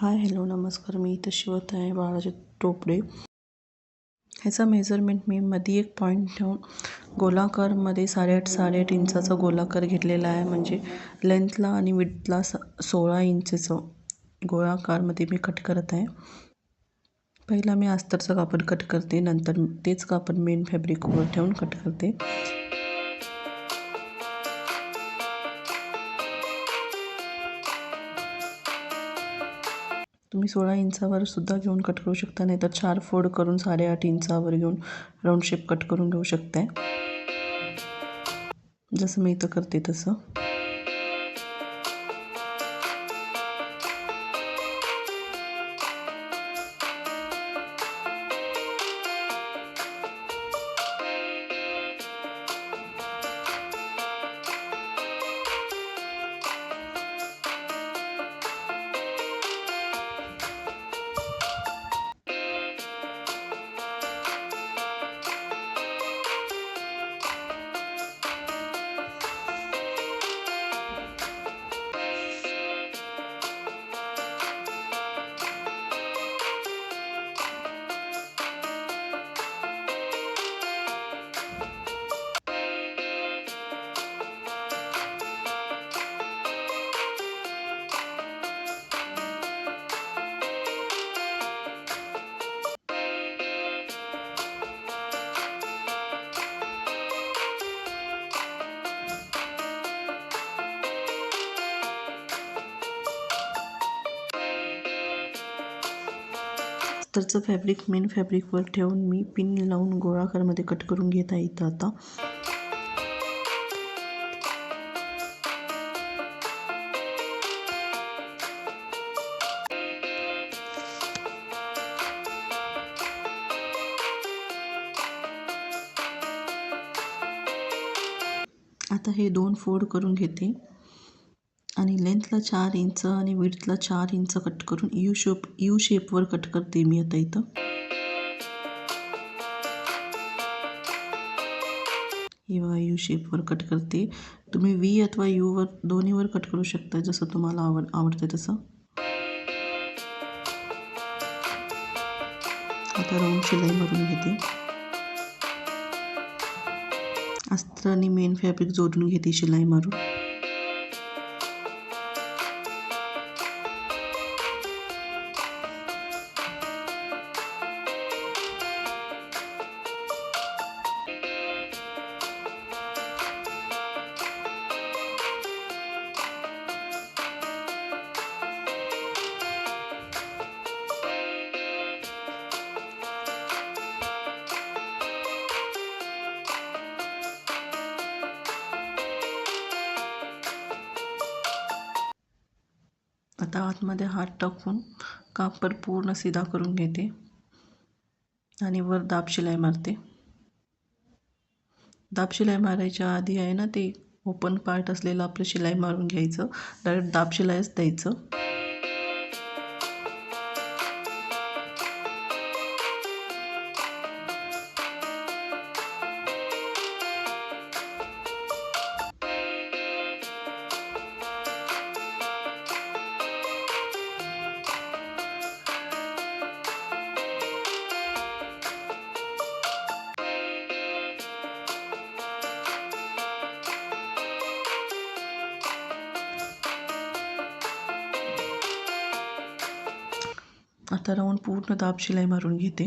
Hi hello नमस्कार. मी इथं शिवत आहे बाळाचे टोपडे. ह्याचा मेजरमेंट मी मध्ये एक पॉईंट ठेवून गोलाकारमध्ये 8.5 इंचाचा गोलाकार घेतलेला आहे. म्हणजे लेंथला आणि विड्थला 16 इंचचं गोलाकारमध्ये मी कट करत आहे. पहिला मी अस्तरचं कापड कट करते, नंतर तेच कापड मेन फॅब्रिकवर ठेवून कट करते. तुम्ही 16 इंचावर सुद्धा घेऊन कट करू शकता, नाहीतर 4 फोल्ड करून 8.5 इंचावर घेऊन राऊंड शेप कट करून घेऊ शकताय. जसं मी इथं करते तसं. अस्तरचं फॅब्रिक मेन फॅब्रिकवर ठेवून मी पिन लावून गोळाकारमध्ये कट करून घेत आहे इथं आता. आता हे 2 फोल्ड करून घेते आणि लेंथला 4 इंच आणि विड्थला 4 इंच कट करून यू शेपवर कट करते मी आता इथं. ही बघा यू शेपवर कट करते. तुम्ही व्ही अथवा यूवर दोन्हीवर कट करू शकता, जसं तुम्हाला आवडते तसं. आता राऊंड शिलाई मारून घेते. अस्तर आणि मेन फॅब्रिक जोडून घेते शिलाई मारून. आता आतमध्ये हात टाकून कापड पूर्ण सीधा करून घेते आणि वर दाब शिलाई मारते. दाब शिलाई मारायच्या आधी आहे ना, ते ओपन पार्ट असलेलं आपलं शिलाई मारून घ्यायचं. डायरेक्ट दाब शिलाईच द्यायचं. आता राऊंड पूर्ण दाब शिलाई मारून घेते.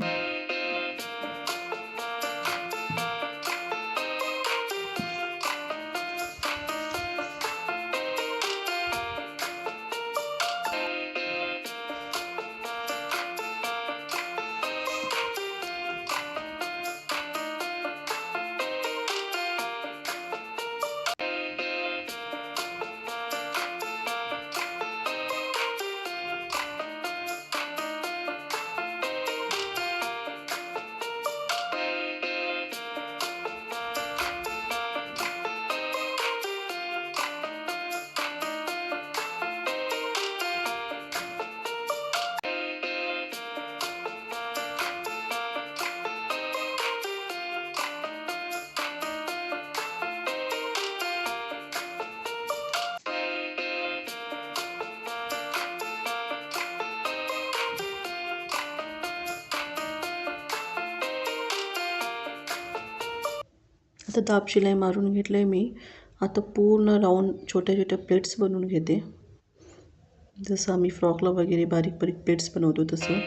आता दाब शिलाई मारून घेतलं आहे मी. आता पूर्ण राऊंड छोट्या छोट्या प्लेट्स बनवून घेते, जसं आम्ही फ्रॉकला वगैरे बारीक बारीक प्लेट्स बनवतो तसं.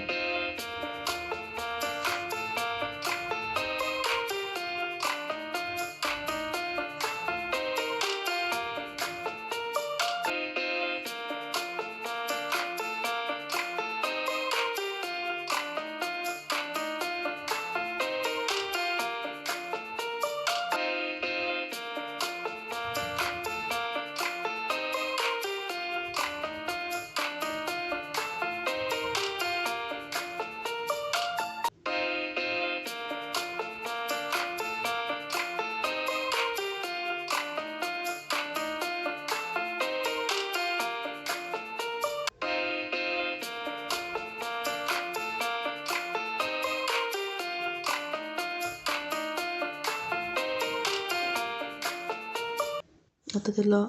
आता त्याला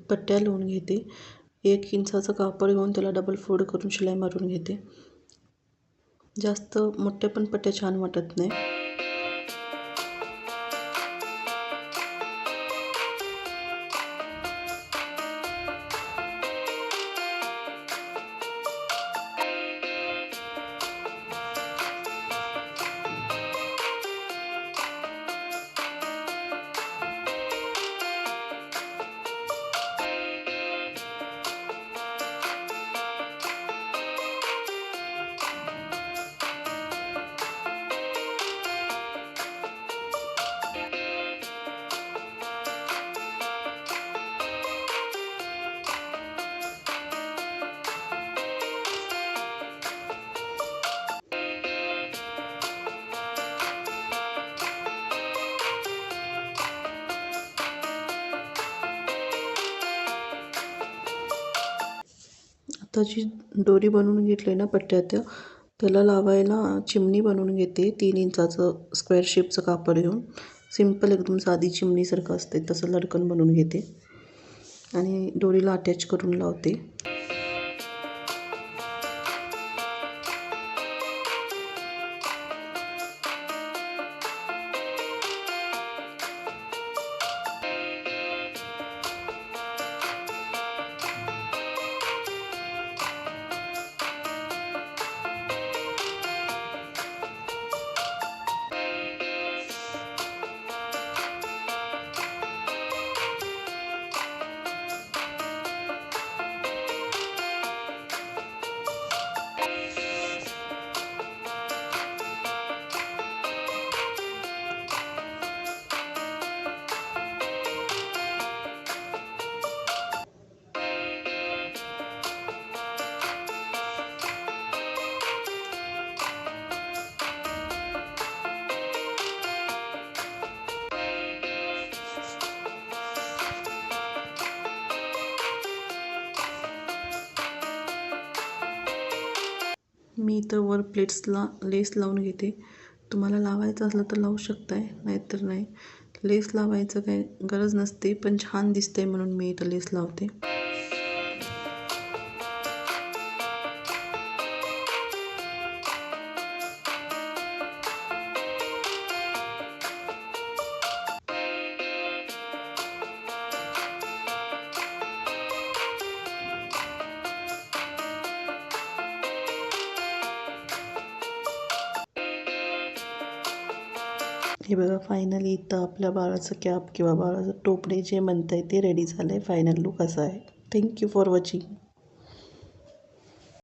पट्ट्या लावून घेते. 1 इंचाचं कापड घेऊन त्याला डबल फोल्ड करून शिलाई मारून घेते. जास्त मोठ्या पण पट्ट्या छान वाटत नाही. आता जी दोरी बनवून घेतली ना पट्ट्या त्याला लावायला चिमणी बनवून घेते. 3 इंचाचं स्क्वेअर शेपचं कापड घेऊन सिंपल एकदम साधी चिमणीसारखं असते तसं लटकन बनवून घेते आणि दोरीला अटॅच करून लावते. मी इथं वर प्लेट्सला लेस लावून घेते. तुम्हाला लावायचं असलं तर लावू शकताय, नाहीतर नाही. लेस लावायचं काही गरज नसते, पण छान दिसते म्हणून मी इथं लेस लावते. हे बघा, फायनली इथं आपल्या बाळाचं कॅप किंवा बाळाचं टोपडे जे म्हणताय ते रेडी झालं आहे. फायनल लुक असा आहे. Thank you for watching.